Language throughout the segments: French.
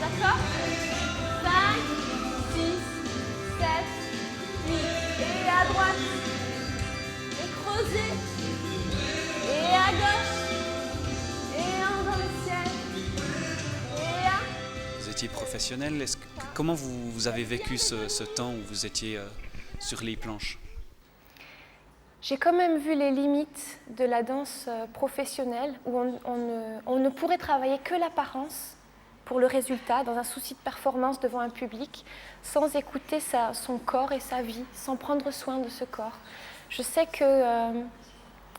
d'accord? 5, 6, 7, 8. Et à droite. Et creuser. Et à gauche. Et un dans le ciel. Et un. Vous étiez professionnel. Comment vous avez vécu ce temps où vous étiez sur les planches? J'ai quand même vu les limites de la danse professionnelle où on ne pourrait travailler que l'apparence pour le résultat, dans un souci de performance devant un public, sans écouter son corps et sa vie, sans prendre soin de ce corps. Je sais qu'à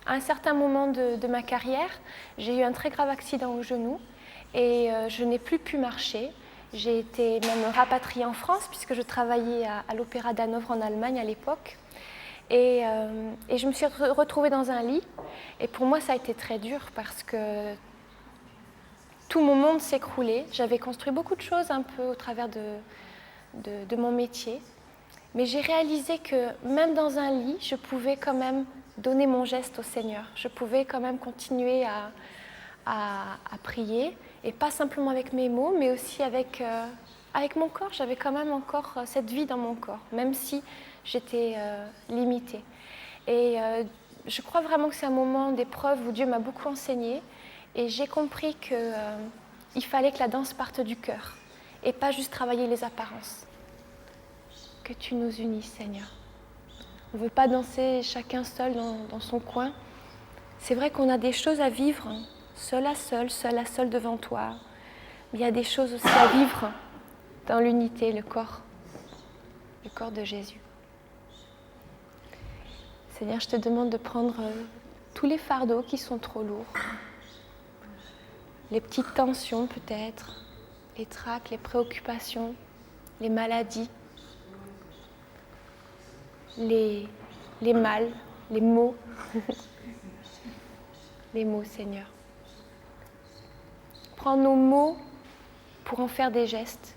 un certain moment de ma carrière, j'ai eu un très grave accident au genou et je n'ai plus pu marcher. J'ai été même rapatriée en France puisque je travaillais à l'Opéra d'Hanovre en Allemagne à l'époque. Et je me suis retrouvée dans un lit. Et pour moi, ça a été très dur parce que tout mon monde s'écroulait. J'avais construit beaucoup de choses un peu au travers de mon métier. Mais j'ai réalisé que même dans un lit, je pouvais quand même donner mon geste au Seigneur. Je pouvais quand même continuer à prier. Et pas simplement avec mes mots, mais aussi avec mon corps. J'avais quand même encore cette vie dans mon corps, même si j'étais limitée. Et je crois vraiment que c'est un moment d'épreuve où Dieu m'a beaucoup enseigné et j'ai compris qu'il fallait que la danse parte du cœur et pas juste travailler les apparences. Que tu nous unisses, Seigneur. On ne veut pas danser chacun seul dans son coin. C'est vrai qu'on a des choses à vivre, seul à seul devant toi. Mais il y a des choses aussi à vivre dans l'unité, le corps de Jésus. Seigneur, je te demande de prendre tous les fardeaux qui sont trop lourds, les petites tensions peut-être, les tracs, les préoccupations, les maladies, les mal, les maux. Les mots, Seigneur. Prends nos mots pour en faire des gestes,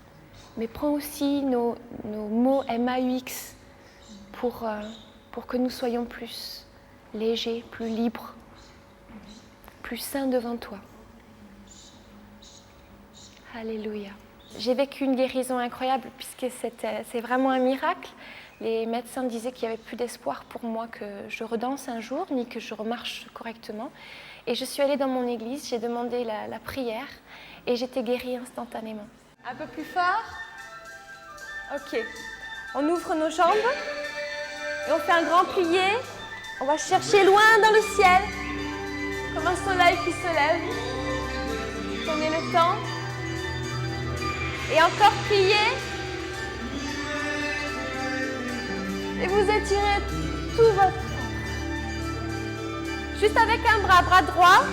mais prends aussi nos mots MAUX pour que nous soyons plus légers, plus libres, plus saints devant toi. Alléluia. J'ai vécu une guérison incroyable puisque c'est vraiment un miracle. Les médecins disaient qu'il n'y avait plus d'espoir pour moi que je redanse un jour, ni que je remarche correctement. Et je suis allée dans mon église, j'ai demandé la prière et j'étais guérie instantanément. Un peu plus fort. Ok. On ouvre nos jambes et on fait un grand plié. On va chercher loin dans le ciel, comme un soleil qui se lève. Prenez le temps. Et encore plier. Et vous étirez tout votre corps. Juste avec un bras droit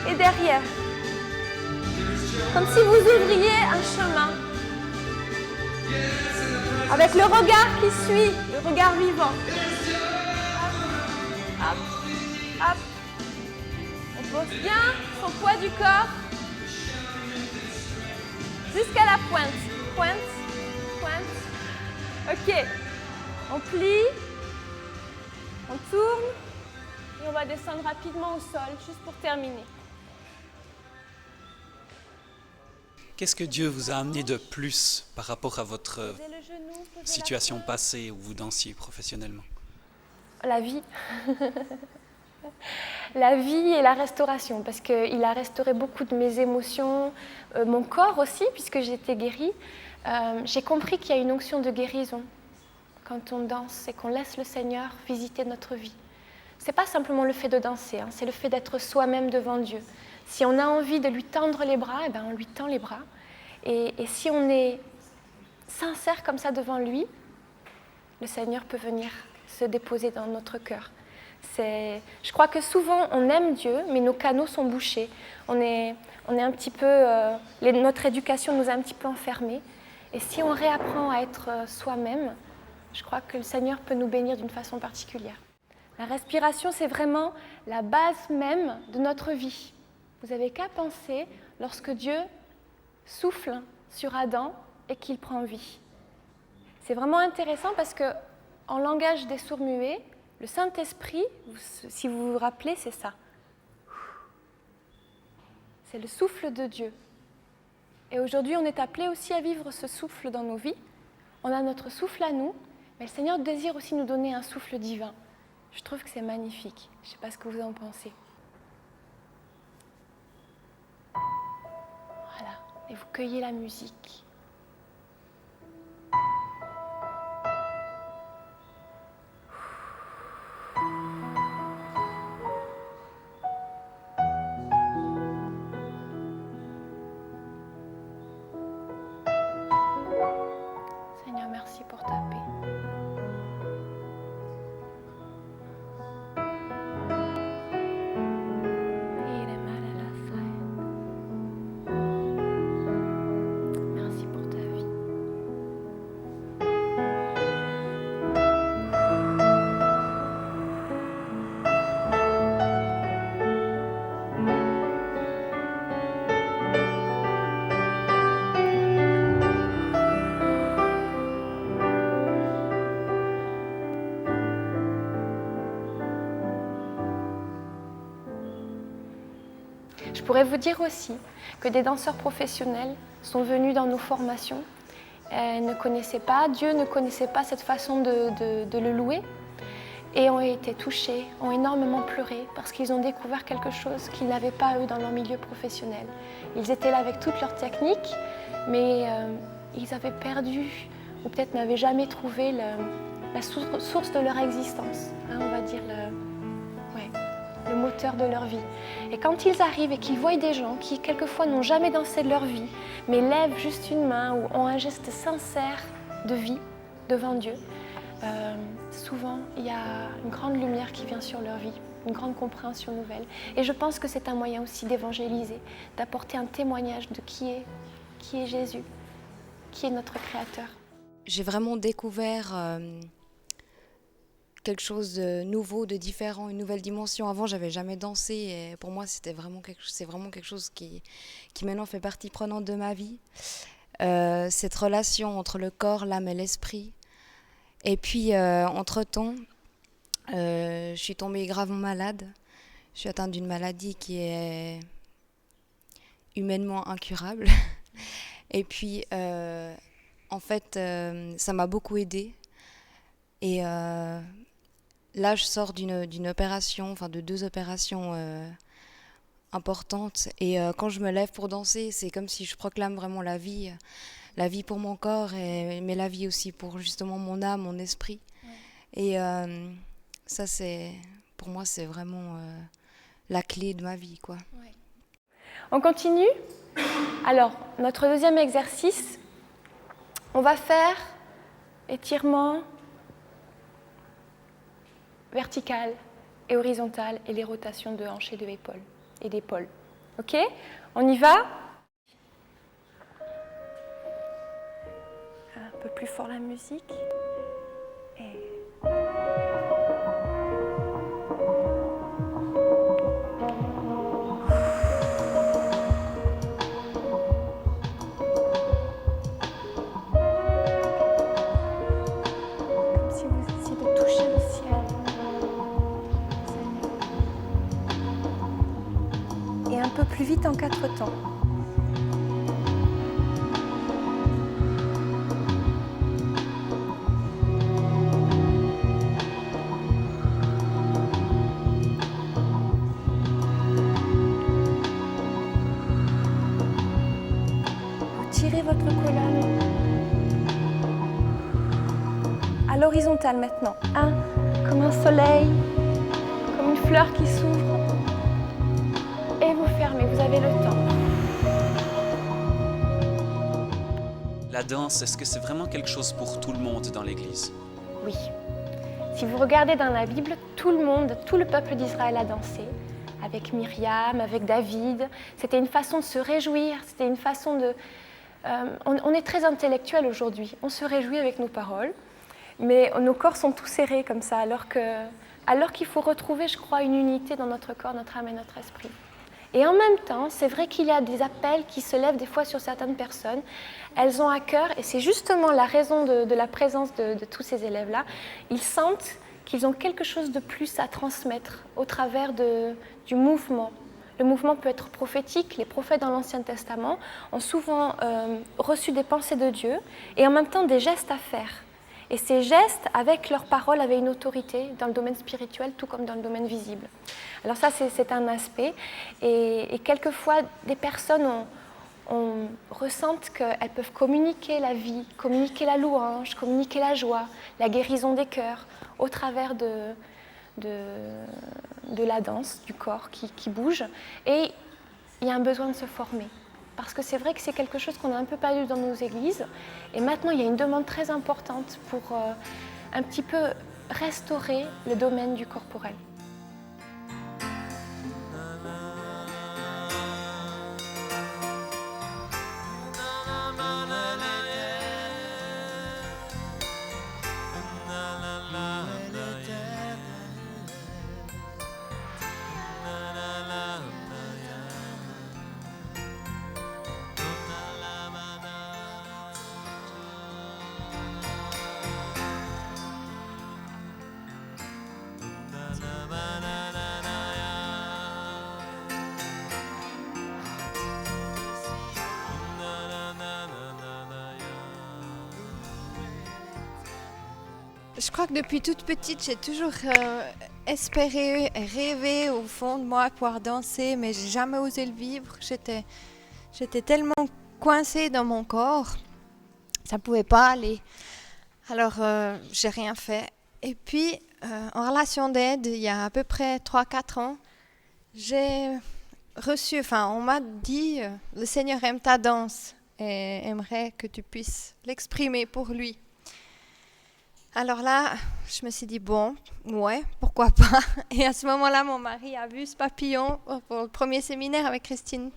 et derrière. Comme si vous ouvriez un chemin. Avec le regard qui suit, le regard vivant. Hop, hop, hop. On pose bien son poids du corps. Jusqu'à la pointe. Pointe, pointe. Ok. On plie. On tourne. Et on va descendre rapidement au sol, juste pour terminer. Qu'est-ce que Dieu vous a amené de plus par rapport à votre situation passée où vous dansiez professionnellement? La vie. La vie et la restauration, parce qu'il a restauré beaucoup de mes émotions, mon corps aussi, puisque j'ai été guérie. J'ai compris qu'il y a une onction de guérison quand on danse et qu'on laisse le Seigneur visiter notre vie. Ce n'est pas simplement le fait de danser, c'est le fait d'être soi-même devant Dieu. Si on a envie de lui tendre les bras, on lui tend les bras. Et si on est sincère comme ça devant lui, le Seigneur peut venir se déposer dans notre cœur. Je crois que souvent on aime Dieu, mais nos canaux sont bouchés. On est un petit peu, notre éducation nous a un petit peu enfermés. Et si on réapprend à être soi-même, je crois que le Seigneur peut nous bénir d'une façon particulière. La respiration, c'est vraiment la base même de notre vie. Vous n'avez qu'à penser lorsque Dieu souffle sur Adam et qu'il prend vie. C'est vraiment intéressant parce que en langage des sourds-muets, le Saint-Esprit, si vous vous rappelez, c'est ça. C'est le souffle de Dieu. Et aujourd'hui, on est appelé aussi à vivre ce souffle dans nos vies. On a notre souffle à nous, mais le Seigneur désire aussi nous donner un souffle divin. Je trouve que c'est magnifique. Je ne sais pas ce que vous en pensez. Voilà. Et vous cueillez la musique. Seigneur, merci pour ta paix. Merci pour ta vie. Je pourrais vous dire aussi que des danseurs professionnels sont venus dans nos formations, ne connaissaient pas, Dieu ne connaissait pas cette façon de le louer et ont été touchés, ont énormément pleuré parce qu'ils ont découvert quelque chose qu'ils n'avaient pas eux dans leur milieu professionnel. Ils étaient là avec toute leur technique, mais ils avaient perdu ou peut-être n'avaient jamais trouvé la source de leur existence, hein, on va dire le moteur de leur vie. Et quand ils arrivent et qu'ils voient des gens qui quelquefois n'ont jamais dansé de leur vie, mais lèvent juste une main ou ont un geste sincère de vie devant Dieu, souvent il y a une grande lumière qui vient sur leur vie, une grande compréhension nouvelle. Et je pense que c'est un moyen aussi d'évangéliser, d'apporter un témoignage de qui est Jésus, qui est notre Créateur. J'ai vraiment découvert quelque chose de nouveau, de différent, une nouvelle dimension. Avant, j'avais jamais dansé et pour moi, c'est vraiment quelque chose qui maintenant fait partie prenante de ma vie. Cette relation entre le corps, l'âme et l'esprit. Et puis, entre-temps, je suis tombée gravement malade. Je suis atteinte d'une maladie qui est humainement incurable. Et puis, en fait, ça m'a beaucoup aidée. Et là, je sors d'une opération, enfin de 2 opérations importantes. Et quand je me lève pour danser, c'est comme si je proclame vraiment la vie pour mon corps, mais la vie aussi pour justement mon âme, mon esprit. Ouais. Et ça, pour moi, c'est vraiment la clé de ma vie, quoi. Ouais. On continue. Alors, notre deuxième exercice, on va faire étirement vertical et horizontal et les rotations de hanches et d'épaule. Ok ? On y va ? Un peu plus fort la musique. Comme si vous essayez de toucher le ciel. Et un peu plus vite en 4 temps. Vous tirez votre colonne. À l'horizontale maintenant. 1, comme un soleil, comme une fleur qui s'ouvre. Et vous fermez, vous avez le temps. La danse, est-ce que c'est vraiment quelque chose pour tout le monde dans l'Église? Oui. Si vous regardez dans la Bible, tout le peuple d'Israël a dansé. Avec Myriam, avec David. C'était une façon de se réjouir, c'était une façon de... on est très intellectuel aujourd'hui, on se réjouit avec nos paroles, mais nos corps sont tous serrés comme ça, alors qu'il faut retrouver, je crois, une unité dans notre corps, notre âme et notre esprit. Et en même temps, c'est vrai qu'il y a des appels qui se lèvent des fois sur certaines personnes. Elles ont à cœur, et c'est justement la raison de la présence de tous ces élèves-là, ils sentent qu'ils ont quelque chose de plus à transmettre au travers du mouvement, le mouvement peut être prophétique. Les prophètes dans l'Ancien Testament ont souvent reçu des pensées de Dieu et en même temps des gestes à faire. Et ces gestes, avec leurs paroles, avaient une autorité dans le domaine spirituel, tout comme dans le domaine visible. Alors ça, c'est un aspect. Et quelquefois, des personnes ressentent qu'elles peuvent communiquer la vie, communiquer la louange, communiquer la joie, la guérison des cœurs, au travers de la danse, du corps qui bouge. Et il y a un besoin de se former. Parce que c'est vrai que c'est quelque chose qu'on a un peu perdu dans nos églises. Et maintenant, il y a une demande très importante pour un petit peu restaurer le domaine du corporel. Je crois que depuis toute petite, j'ai toujours espéré et rêvé au fond de moi pouvoir danser, mais j'ai jamais osé le vivre. J'étais tellement coincée dans mon corps, ça ne pouvait pas aller. Alors, j'ai rien fait. Et puis, en relation d'aide, il y a à peu près 3-4 ans, on m'a dit, le Seigneur aime ta danse et aimerait que tu puisses l'exprimer pour lui. Alors là, je me suis dit, bon, ouais, pourquoi pas. Et à ce moment-là, mon mari a vu ce papillon pour le premier séminaire avec Christine.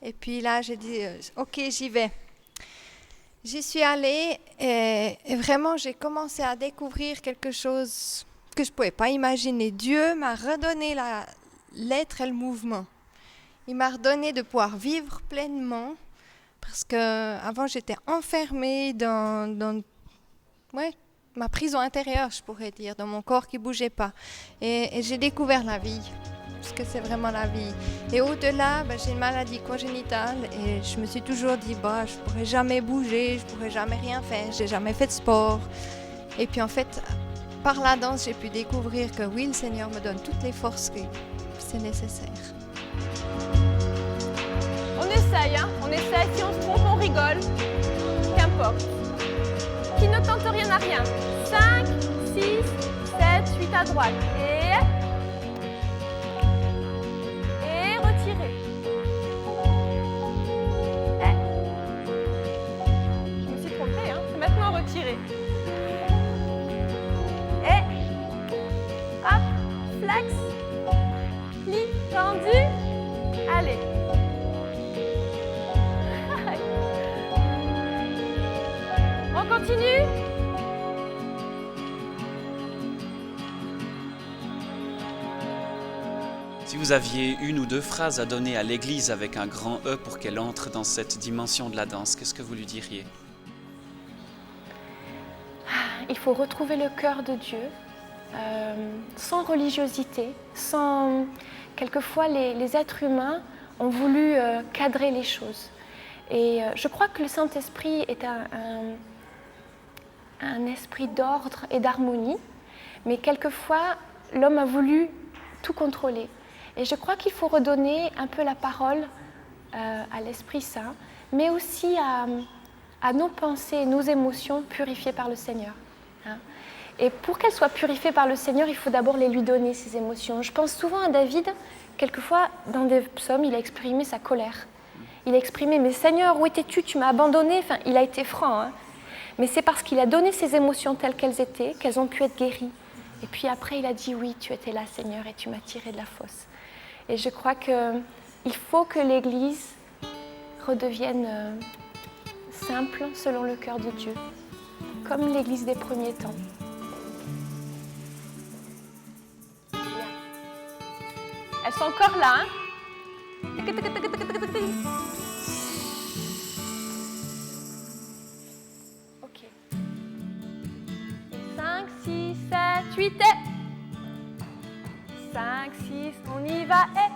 Et puis là, j'ai dit, ok, j'y vais. J'y suis allée et vraiment, j'ai commencé à découvrir quelque chose que je ne pouvais pas imaginer. Dieu m'a redonné l'être et le mouvement. Il m'a redonné de pouvoir vivre pleinement parce qu'avant, j'étais enfermée dans ma prison intérieure, je pourrais dire, dans mon corps qui ne bougeait pas. Et j'ai découvert la vie, parce que c'est vraiment la vie. Et au-delà, j'ai une maladie congénitale et je me suis toujours dit, je ne pourrais jamais bouger, je ne pourrais jamais rien faire, je n'ai jamais fait de sport. Et puis en fait, par la danse, j'ai pu découvrir que oui, le Seigneur me donne toutes les forces que c'est nécessaire. On essaye, on essaye, si on se trompe, on rigole, qu'importe. Qui ne tente rien à rien. 5, 6, 7, 8 à droite. Et retirez. Je me suis trompée, c'est maintenant retirer. Et hop, flex, pli, tendu. Allez. On continue. Si vous aviez une ou deux phrases à donner à l'Église avec un grand E pour qu'elle entre dans cette dimension de la danse, qu'est-ce que vous lui diriez ? Il faut retrouver le cœur de Dieu, sans religiosité, sans... Quelquefois, les êtres humains ont voulu cadrer les choses. Et je crois que le Saint-Esprit est un esprit d'ordre et d'harmonie, mais quelquefois, l'homme a voulu tout contrôler. Et je crois qu'il faut redonner un peu la parole à l'Esprit Saint, mais aussi à nos pensées et nos émotions purifiées par le Seigneur. Et pour qu'elles soient purifiées par le Seigneur, il faut d'abord les lui donner, ces émotions. Je pense souvent à David, quelquefois, dans des psaumes, il a exprimé sa colère. Il a exprimé « Mais Seigneur, où étais-tu? Tu m'as abandonné ». Enfin, il a été franc, mais c'est parce qu'il a donné ses émotions telles qu'elles étaient, qu'elles ont pu être guéries. Et puis après, il a dit « Oui, tu étais là, Seigneur, et tu m'as tiré de la fosse ». Et je crois qu'il faut que l'Église redevienne simple selon le cœur de Dieu, comme l'Église des premiers temps. Elles sont encore là, Ok. 5, 6, 7, 8 et 5, 6, on y va et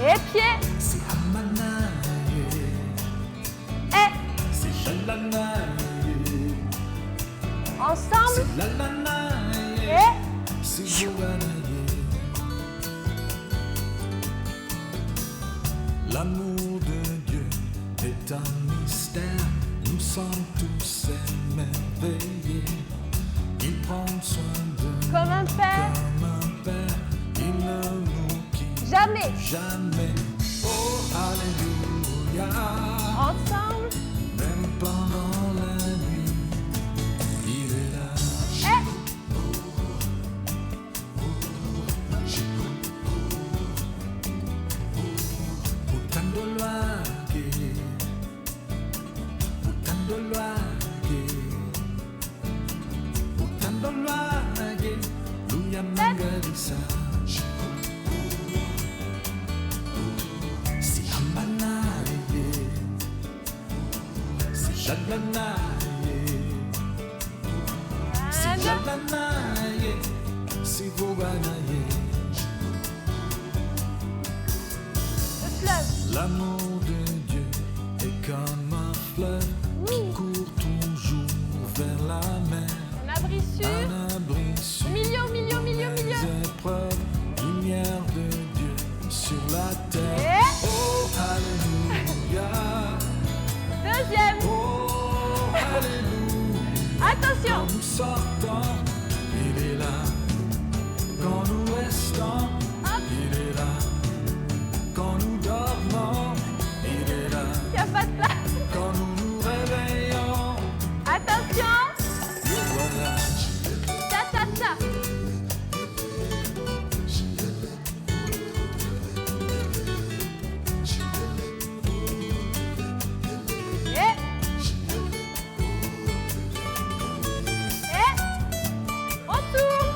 Et pied. Et. Ensemble. Et. L'amour de Dieu est un mystère, nous sommes tous émerveillés. Il prend soin de nous Comme un père. comme un père, il ne nous quitte Jamais. jamais. Oh, alléluia. Ensemble. Même pendant la nuit, il est là. Et. L'amour de Dieu est comme un fleuve qui court toujours vers la mer. Un abri sûr. Un abri sur Milieu. les épreuves, lumière de Dieu sur la terre. Et. Oh, alléluia. Deuxième. Oh, alléluia. Attention. Quand nous sortons, il est là. Quand nous restons, il est là. Quand nous dormons, il est là. Il n'y a pas de place. Quand nous nous réveillons, Attention. le voilà. Ta. Et. On tourne.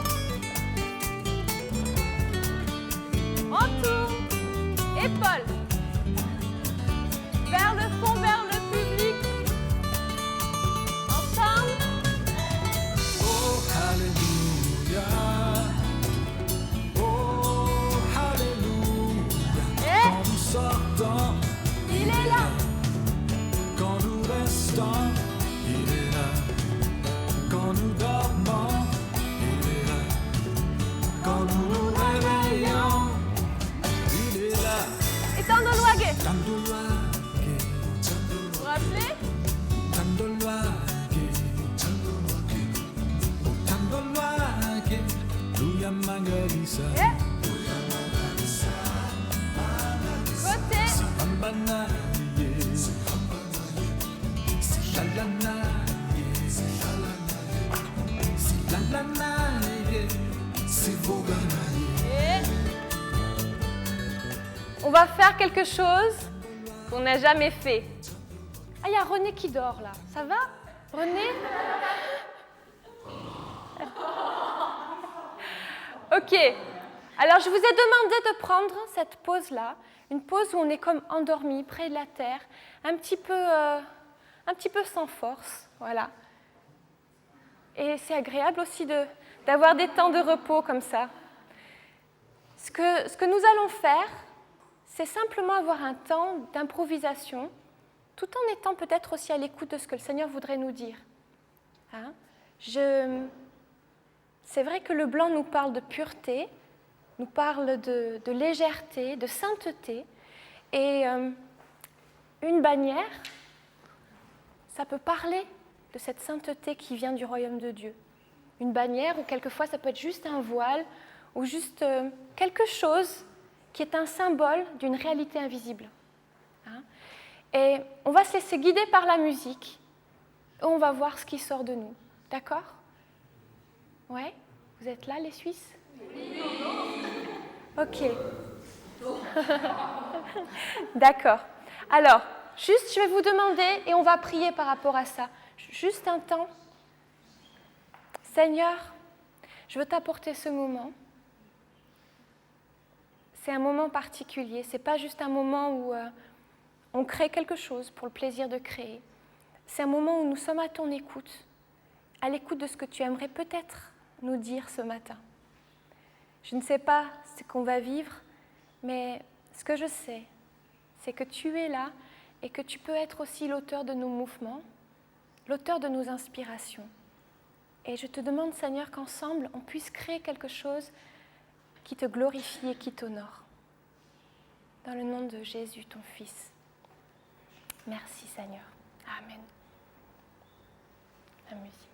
Épaules. Vers le fond, vers le public. Ensemble. Oh, alléluia. Oh, alléluia. Et. Quand nous sortons, Il est là. quand nous restons, il est là. Quand nous dormons, il est là. Quand nous nous réveillons, il est là. Et Tandoloague. Tandoloague, Vous vous rappelez? Tandoloague, Tandoloague, Luya Mangalisa, Et. Côté. Ambanaye, Silalanaye, Silalanaye, Sivoganaye. Et. On va faire quelque chose qu'on n'a jamais fait. Ah, il y a René qui dort là. Ça va, René? Ok. Alors, je vous ai demandé de prendre cette pause-là, une pause où on est comme endormi, près de la terre, un petit peu sans force, voilà. Et c'est agréable aussi d'avoir des temps de repos comme ça. Ce que nous allons faire, c'est simplement avoir un temps d'improvisation, tout en étant peut-être aussi à l'écoute de ce que le Seigneur voudrait nous dire. Hein? C'est vrai que le blanc nous parle de pureté, nous parle de légèreté, de sainteté, et une bannière, ça peut parler de cette sainteté qui vient du royaume de Dieu. Une bannière, ou quelquefois ça peut être juste un voile, ou juste quelque chose qui est un symbole d'une réalité invisible. Hein? Et on va se laisser guider par la musique, et on va voir ce qui sort de nous. D'accord? Ouais? Vous êtes là, les Suisses? Oui. Ok. D'accord. Alors, juste, je vais vous demander, et on va prier par rapport à ça. Juste un temps. Seigneur, je veux t'apporter ce moment. C'est un moment particulier. Ce n'est pas juste un moment où on crée quelque chose pour le plaisir de créer. C'est un moment où nous sommes à ton écoute, à l'écoute de ce que tu aimerais peut-être nous dire ce matin. Je ne sais pas ce qu'on va vivre, mais Ce que je sais, c'est que tu es là et que tu peux être aussi l'auteur de nos mouvements, l'auteur de nos inspirations. Et je te demande, Seigneur, qu'ensemble, on puisse créer quelque chose qui te glorifie et qui t'honore. Dans le nom de Jésus, ton Fils. Merci, Seigneur. Amen. La musique.